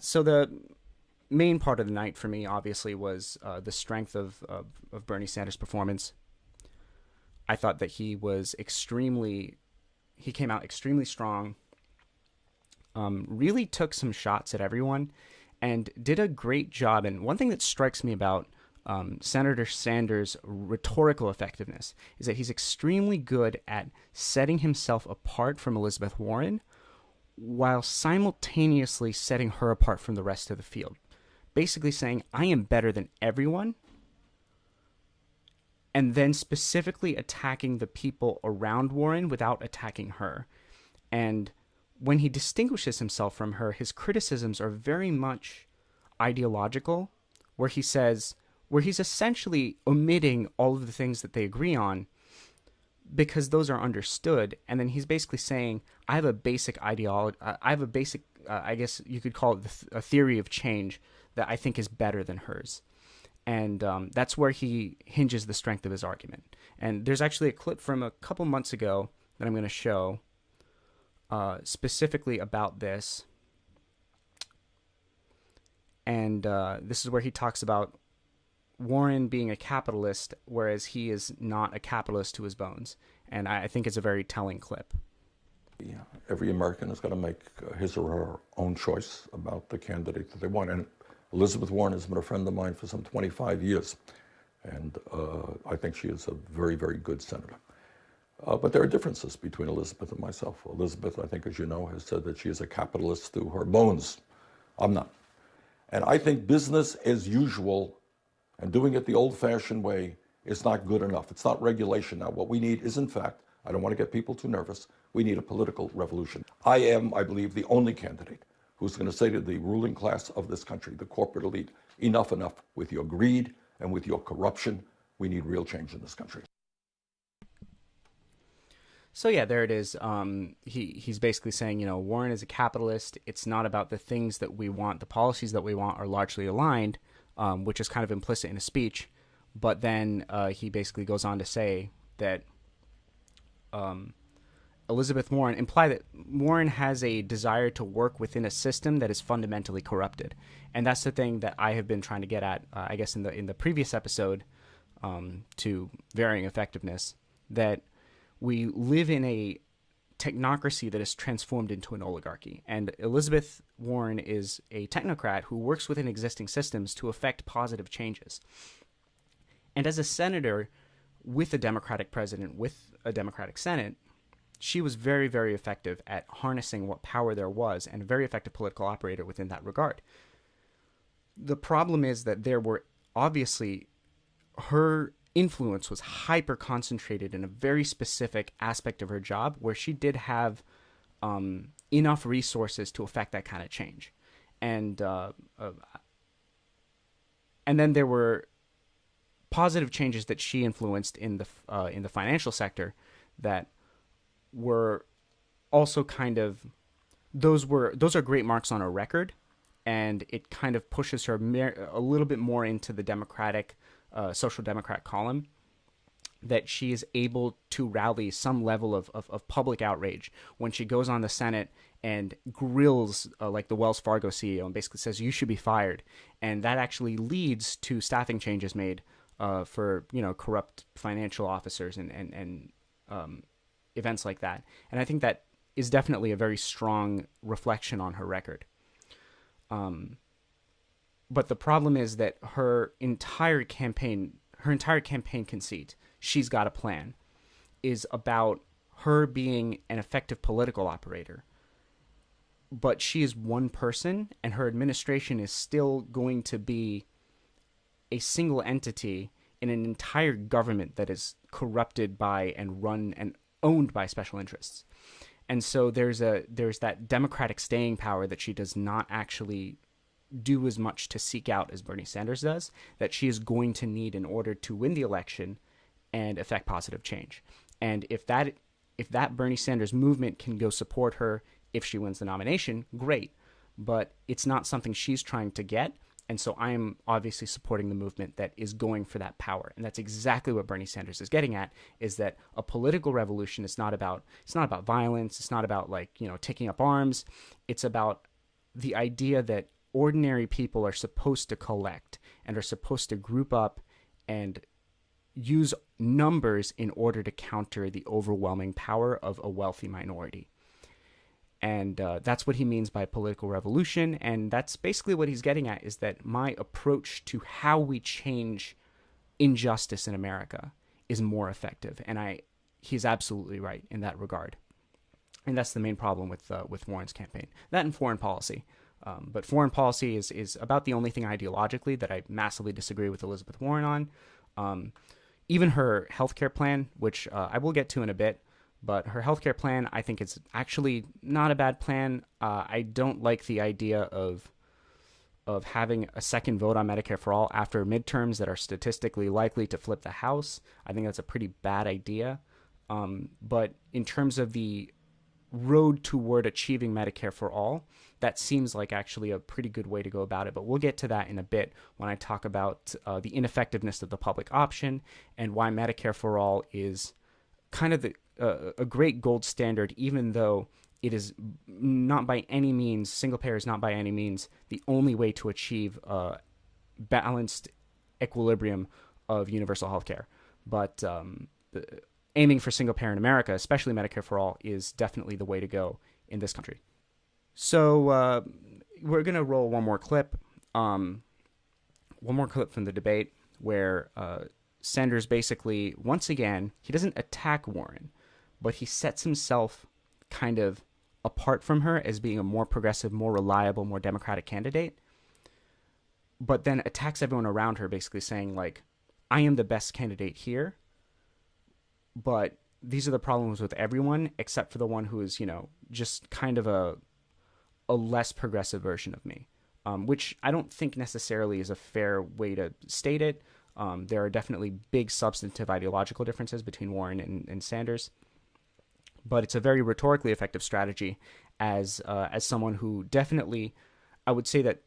So the main part of the night for me, obviously, was the strength of Bernie Sanders' performance. I thought that he came out extremely strong, really took some shots at everyone, and did a great job. And one thing that strikes me about Senator Sanders' rhetorical effectiveness is that he's extremely good at setting himself apart from Elizabeth Warren while simultaneously setting her apart from the rest of the field. Basically saying, I am better than everyone, and then specifically attacking the people around Warren without attacking her. And when he distinguishes himself from her, his criticisms are very much ideological, where he's essentially omitting all of the things that they agree on because those are understood. And then he's basically saying, I have a basic ideology, I have a basic, I guess you could call it a theory of change that I think is better than hers. And that's where he hinges the strength of his argument. And there's actually a clip from a couple months ago that I'm going to show specifically about this. And this is where he talks about Warren being a capitalist, whereas he is not a capitalist to his bones. And I think it's a very telling clip. Yeah, every American has got to make his or her own choice about the candidate that they want. And Elizabeth Warren has been a friend of mine for some 25 years. And I think she is a very, very good senator. But there are differences between Elizabeth and myself. Elizabeth, I think, as you know, has said that she is a capitalist to her bones. I'm not. And I think business as usual and doing it the old-fashioned way is not good enough. It's not regulation now. What we need is, in fact, I don't want to get people too nervous, we need a political revolution. I am, I believe, the only candidate who's going to say to the ruling class of this country, the corporate elite, enough with your greed and with your corruption. We need real change in this country. So yeah, there it is. He's basically saying, Warren is a capitalist. It's not about the things that we want. The policies that we want are largely aligned, which is kind of implicit in his speech. But then he basically goes on to say that Elizabeth Warren imply that Warren has a desire to work within a system that is fundamentally corrupted, and that's the thing that I have been trying to get at, I guess in the previous episode, to varying effectiveness, that we live in a technocracy that is transformed into an oligarchy, and Elizabeth Warren is a technocrat who works within existing systems to effect positive changes. And as a senator with a Democratic president, with a Democratic Senate, she was very, very effective at harnessing what power there was and a very effective political operator within that regard. The problem is that there were obviously her influence was hyper concentrated in a very specific aspect of her job where she did have enough resources to affect that kind of change. And then there were positive changes that she influenced in the financial sector that were also kind of those are great marks on her record, and it kind of pushes her a little bit more into the Democratic social democrat column, that she is able to rally some level of public outrage when she goes on the Senate and grills like the Wells Fargo CEO and basically says you should be fired, and that actually leads to staffing changes made for corrupt financial officers and events like that. And I think that is definitely a very strong reflection on her record. But the problem is that her entire campaign conceit, she's got a plan, is about her being an effective political operator. But she is one person, and her administration is still going to be a single entity in an entire government that is corrupted by and run and owned by special interests. And so there's that democratic staying power that she does not actually do as much to seek out as Bernie Sanders does, that she is going to need in order to win the election and affect positive change. And if that Bernie Sanders movement can go support her if she wins the nomination, great. But it's not something she's trying to get. And so I am obviously supporting the movement that is going for that power. And that's exactly what Bernie Sanders is getting at, is that a political revolution is not about violence. It's not about taking up arms. It's about the idea that ordinary people are supposed to collect and are supposed to group up and use numbers in order to counter the overwhelming power of a wealthy minority. And that's what he means by political revolution. And that's basically what he's getting at, is that my approach to how we change injustice in America is more effective. And he's absolutely right in that regard. And that's the main problem with Warren's campaign. That and foreign policy. But foreign policy is about the only thing ideologically that I massively disagree with Elizabeth Warren on. Even her healthcare plan, which I will get to in a bit, but her healthcare plan, I think it's actually not a bad plan. I don't like the idea of having a second vote on Medicare for all after midterms that are statistically likely to flip the House. I think that's a pretty bad idea. But in terms of the road toward achieving Medicare for all, that seems like actually a pretty good way to go about it. But we'll get to that in a bit when I talk about the ineffectiveness of the public option and why Medicare for all is kind of a great gold standard, even though it is not by any means, single payer is not by any means the only way to achieve balanced equilibrium of universal health care. But aiming for single payer in America, especially Medicare for all, is definitely the way to go in this country. So we're going to roll one more clip from the debate where Sanders basically, once again, he doesn't attack Warren, but he sets himself kind of apart from her as being a more progressive, more reliable, more democratic candidate, but then attacks everyone around her, basically saying, like, I am the best candidate here, but these are the problems with everyone except for the one who is, just kind of a less progressive version of me, which I don't think necessarily is a fair way to state it. There are definitely big substantive ideological differences between Warren and Sanders, but it's a very rhetorically effective strategy as someone who definitely, I would say that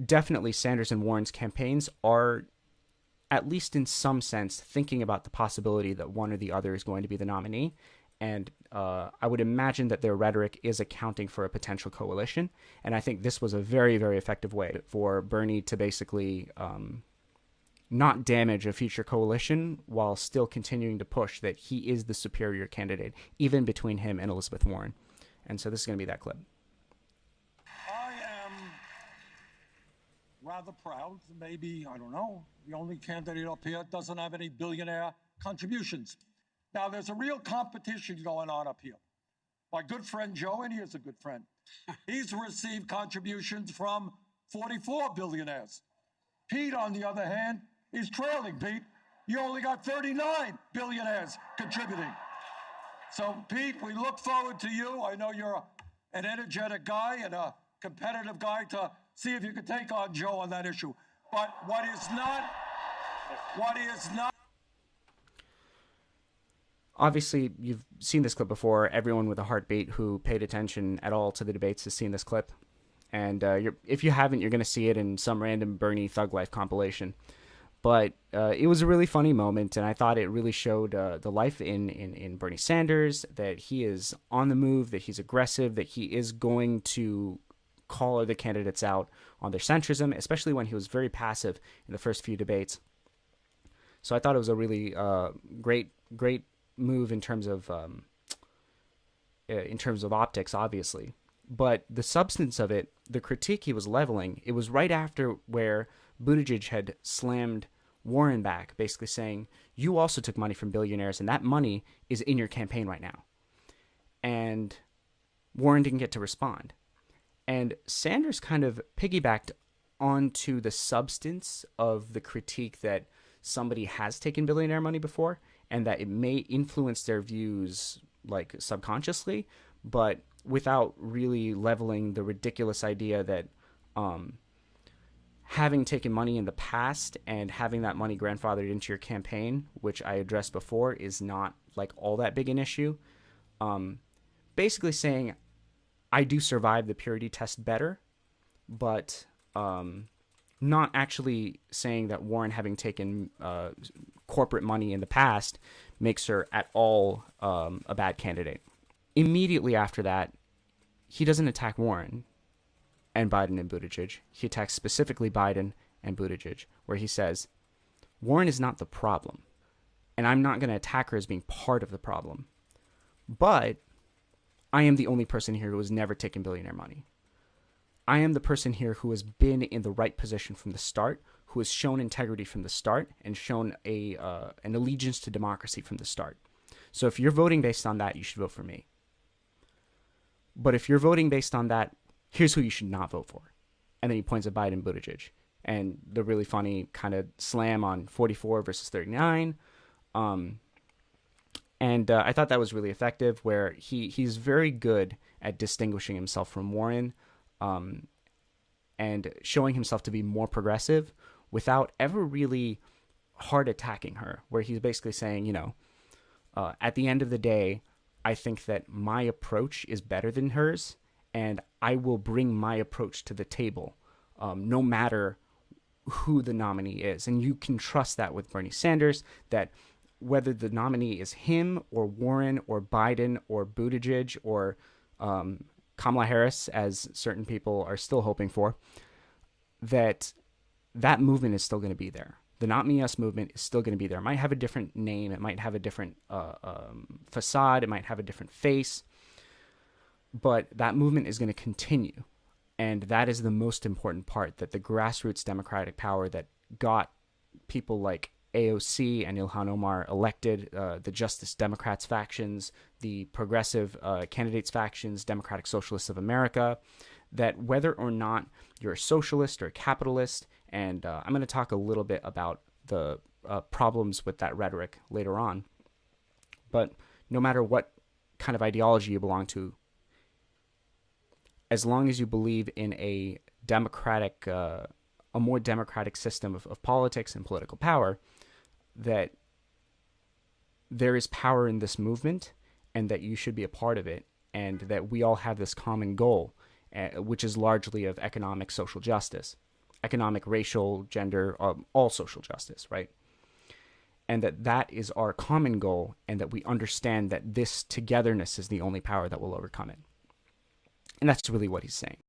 definitely Sanders and Warren's campaigns are, at least in some sense, thinking about the possibility that one or the other is going to be the nominee. And I would imagine that their rhetoric is accounting for a potential coalition. And I think this was a very, very effective way for Bernie to basically not damage a future coalition while still continuing to push that he is the superior candidate, even between him and Elizabeth Warren. And so this is going to be that clip. I am rather proud, maybe, I don't know, the only candidate up here doesn't have any billionaire contributions. Now, there's a real competition going on up here. My good friend Joe, and he is a good friend, he's received contributions from 44 billionaires. Pete, on the other hand, is trailing, Pete. You only got 39 billionaires contributing. So, Pete, we look forward to you. I know you're an energetic guy and a competitive guy, to see if you can take on Joe on that issue. But what is not... Obviously, you've seen this clip before. Everyone with a heartbeat who paid attention at all to the debates has seen this clip. And if you haven't, you're going to see it in some random Bernie Thug Life compilation. But it was a really funny moment, and I thought it really showed the life in Bernie Sanders, that he is on the move, that he's aggressive, that he is going to call other candidates out on their centrism, especially when he was very passive in the first few debates. So I thought it was a really great move in terms of optics, obviously. But the substance of it, the critique he was leveling, it was right after where Buttigieg had slammed Warren back, basically saying, you also took money from billionaires, and that money is in your campaign right now. And Warren didn't get to respond. And Sanders kind of piggybacked onto the substance of the critique that somebody has taken billionaire money before, and that it may influence their views, like, subconsciously, but without really leveling the ridiculous idea that having taken money in the past and having that money grandfathered into your campaign, which I addressed before, is not like all that big an issue. Basically saying, I do survive the purity test better, but not actually saying that Warren having taken corporate money in the past makes her at all a bad candidate. Immediately after that, he doesn't attack Warren. and Biden and Buttigieg. He attacks specifically Biden and Buttigieg, where he says, Warren is not the problem, and I'm not going to attack her as being part of the problem. But I am the only person here who has never taken billionaire money. I am the person here who has been in the right position from the start, who has shown integrity from the start, and shown an allegiance to democracy from the start. So if you're voting based on that, you should vote for me. But if you're voting based on that, here's who you should not vote for. And then he points at Biden and Buttigieg. And the really funny kind of slam on 44 versus 39. And I thought that was really effective, where he's very good at distinguishing himself from Warren and showing himself to be more progressive without ever really hard attacking her, where he's basically saying, at the end of the day, I think that my approach is better than hers, and I will bring my approach to the table, no matter who the nominee is. And you can trust that with Bernie Sanders, that whether the nominee is him or Warren or Biden or Buttigieg or Kamala Harris, as certain people are still hoping for, that movement is still going to be there. The Not Me Us movement is still going to be there. It might have a different name. It might have a different facade. It might have a different face. But that movement is going to continue. And that is the most important part, that the grassroots democratic power that got people like AOC and Ilhan Omar elected, the Justice Democrats factions, the progressive candidates factions, Democratic Socialists of America, that whether or not you're a socialist or a capitalist, and I'm going to talk a little bit about the problems with that rhetoric later on, but no matter what kind of ideology you belong to, as long as you believe in a democratic, a more democratic system of politics and political power, that there is power in this movement and that you should be a part of it, and that we all have this common goal, which is largely of economic social justice, economic, racial, gender, all social justice, right? And that is our common goal, and that we understand that this togetherness is the only power that will overcome it. And that's really what he's saying.